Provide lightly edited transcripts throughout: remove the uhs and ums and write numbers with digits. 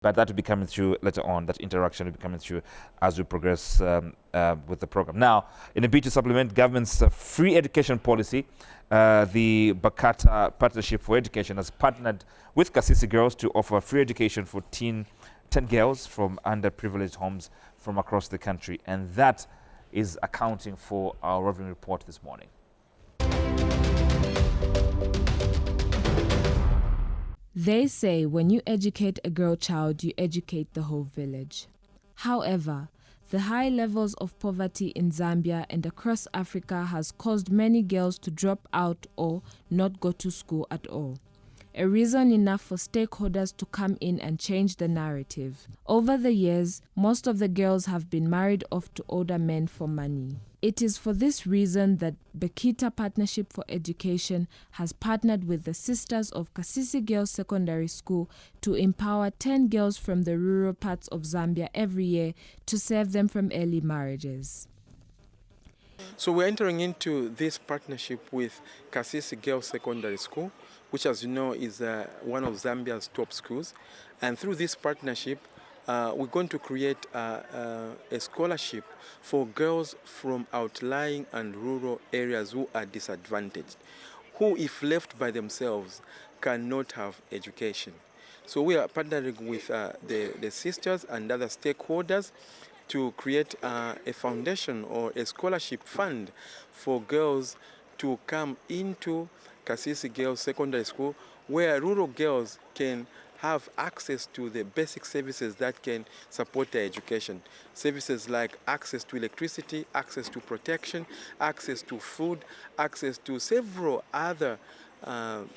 But that will be coming through later on. That interaction will be coming through as we progress with the program. Now, in a bid to supplement government's free education policy, the Bakata Partnership for Education has partnered with Kasisi Girls to offer free education for 10 girls from underprivileged homes from across the country. And that is accounting for our revenue report this morning. They say when you educate a girl child, you educate the whole village. However, the high levels of poverty in Zambia and across Africa has caused many girls to drop out or not go to school at all. A reason enough for stakeholders to come in and change the narrative. Over the years, most of the girls have been married off to older men for money. It is for this reason that Bakita Partnership for Education has partnered with the Sisters of Kasisi Girls Secondary School to empower 10 girls from the rural parts of Zambia every year to save them from early marriages. So we're entering into this partnership with Kasisi Girls Secondary School, which, as you know, is one of Zambia's top schools. And through this partnership, we're going to create a scholarship for girls from outlying and rural areas who are disadvantaged, who, if left by themselves, cannot have education. So we are partnering with the sisters and other stakeholders to create a foundation or a scholarship fund for girls to come into Kasisi Girls Secondary School, where rural girls can have access to the basic services that can support their education. Services like access to electricity, access to protection, access to food, access to several other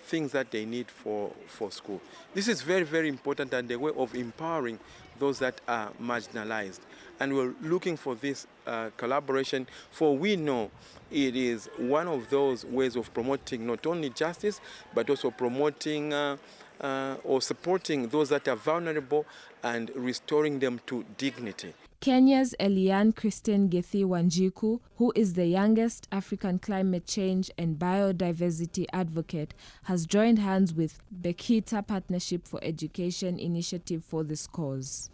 things that they need for school. This is very, very important and a way of empowering those that are marginalized. And we're looking for this collaboration, for we know it is one of those ways of promoting not only justice, but also promoting or supporting those that are vulnerable and restoring them to dignity. Kenya's Eliane Christine Gethi Wanjiku, who is the youngest African climate change and biodiversity advocate, has joined hands with Bakita Partnership for Education initiative for this cause.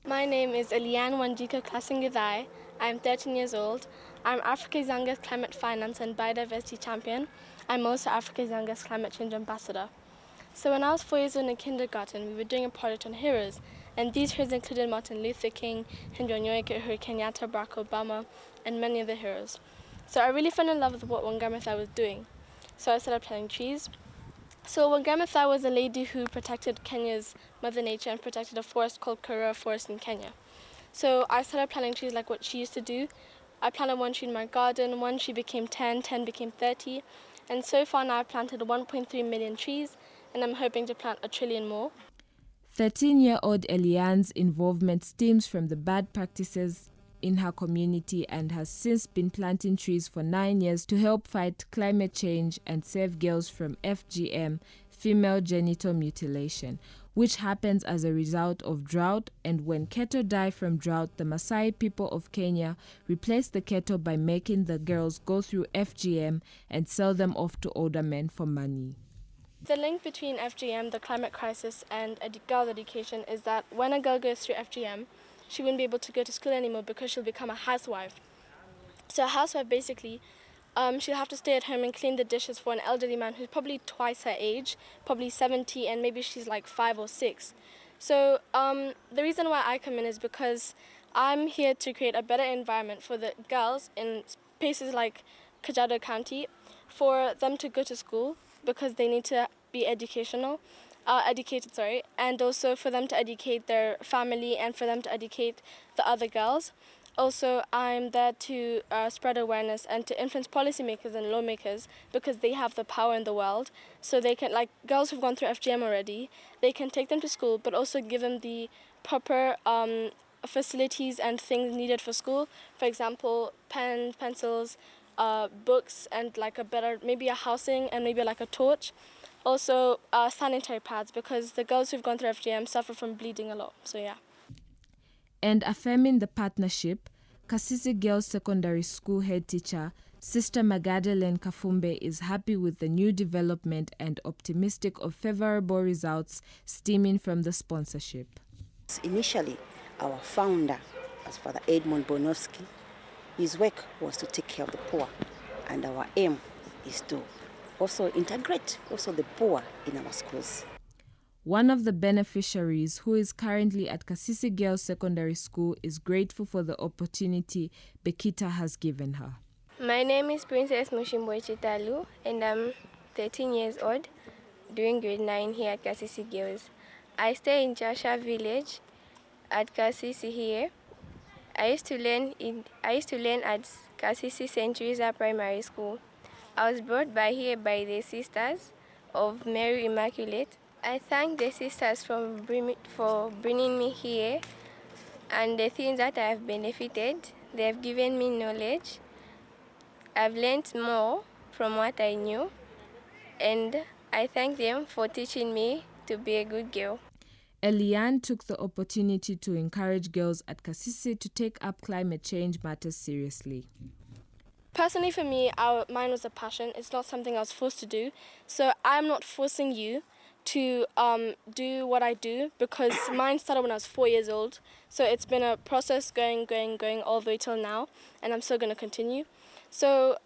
My name is Eliane Wanjiku Klasingithai. I'm 13 years old. I'm Africa's youngest climate finance and biodiversity champion. I'm also Africa's youngest climate change ambassador. So when I was 4 years old in kindergarten, we were doing a project on heroes, and these heroes included Martin Luther King, Henry Onyoike, Uhuru Kenyatta, Barack Obama, and many other heroes. So I really fell in love with what Wangari was doing. So I started planting trees. So Wangari was a lady who protected Kenya's mother nature and protected a forest called Karura Forest in Kenya. So I started planting trees like what she used to do. I planted one tree in my garden, one tree became 10, 10 became 30, and so far now I've planted 1.3 million trees, and I'm hoping to plant 1 trillion more. 13-year-old Eliane's involvement stems from the bad practices in her community and has since been planting trees for 9 years to help fight climate change and save girls from FGM, female genital mutilation, which happens as a result of drought. And when cattle die from drought, the Maasai people of Kenya replace the cattle by making the girls go through FGM and sell them off to older men for money. The link between FGM, the climate crisis, and girl education is that when a girl goes through FGM, she wouldn't be able to go to school anymore because she'll become a housewife. So a housewife basically, she'll have to stay at home and clean the dishes for an elderly man who's probably twice her age, probably 70, and maybe she's like 5 or 6. So the reason why I come in is because I'm here to create a better environment for the girls in places like Kajiado County, for them to go to school, because they need to be educated, and also for them to educate their family and for them to educate the other girls. Also, I'm there to spread awareness and to influence policymakers and lawmakers, because they have the power in the world. So they can, like girls who've gone through FGM already, they can take them to school, but also give them the proper facilities and things needed for school. For example, pens, pencils, books, and like maybe a housing and maybe like a torch. Also sanitary pads, because the girls who've gone through FGM suffer from bleeding a lot. So yeah. And affirming the partnership, Kasisi Girls Secondary School head teacher Sister Magadalen Kafumbe is happy with the new development and optimistic of favorable results stemming from the sponsorship. Initially, our founder, as Father Edmund Bonowski, his work was to take care of the poor, and our aim is to also integrate also the poor in our schools. One of the beneficiaries, who is currently at Kasisi Girls Secondary School, is grateful for the opportunity Bekita has given her. My name is Princess Mushimbo Chitalu, and I'm 13 years old, doing grade 9 here at Kasisi Girls. I stay in Chasha village at Kasisi here. I used to learn at Kasisi St. Teresa Primary School. I was brought by here by the sisters of Mary Immaculate. I thank the sisters for bringing me here, and the things that I have benefited. They have given me knowledge. I've learned more from what I knew, and I thank them for teaching me to be a good girl. Eliane took the opportunity to encourage girls at Kasisi to take up climate change matters seriously. Personally, for me, mine was a passion. It's not something I was forced to do. So I'm not forcing you to do what I do, because mine started when I was 4 years old. So it's been a process going all the way till now, and I'm still going to continue. So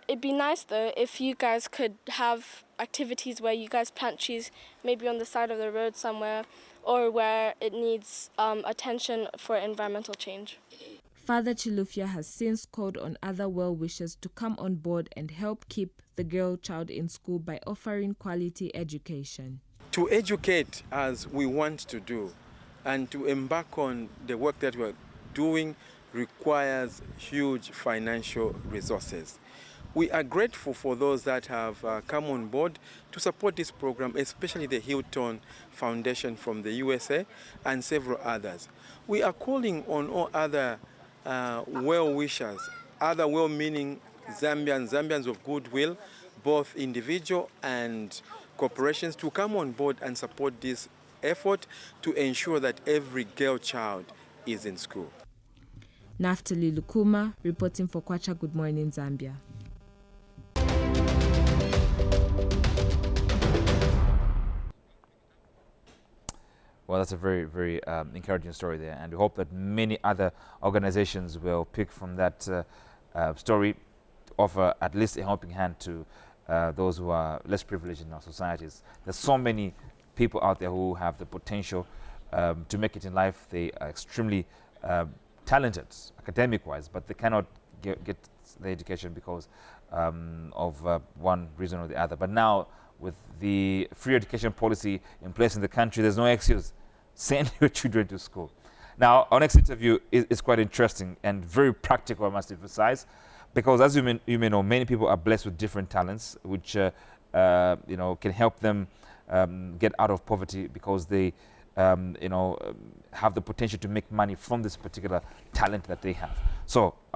it'd be nice though if you guys could have activities where you guys plant trees, maybe on the side of the road somewhere, or where it needs attention for environmental change. Father Chilufya has since called on other well-wishers to come on board and help keep the girl child in school by offering quality education. To educate as we want to do and to embark on the work that we're doing requires huge financial resources. We are grateful for those that have come on board to support this program, especially the Hilton Foundation from the USA and several others. We are calling on all other well-wishers, other well-meaning Zambians of goodwill, both individual and corporations, to come on board and support this effort to ensure that every girl child is in school. Naftali Lukuma, reporting for Kwacha Hood Morning, Zambia. Well, that's a very, very encouraging story there, and we hope that many other organizations will pick from that story, offer at least a helping hand to those who are less privileged in our societies. There's so many people out there who have the potential to make it in life. They are extremely talented academic-wise, but they cannot get the education because of one reason or the other. But now, with the free education policy in place in the country, there's no excuse. Send your children to school. Now, our next interview is quite interesting and very practical, I must emphasize, because as you may know, many people are blessed with different talents, which can help them get out of poverty because they have the potential to make money from this particular talent that they have. So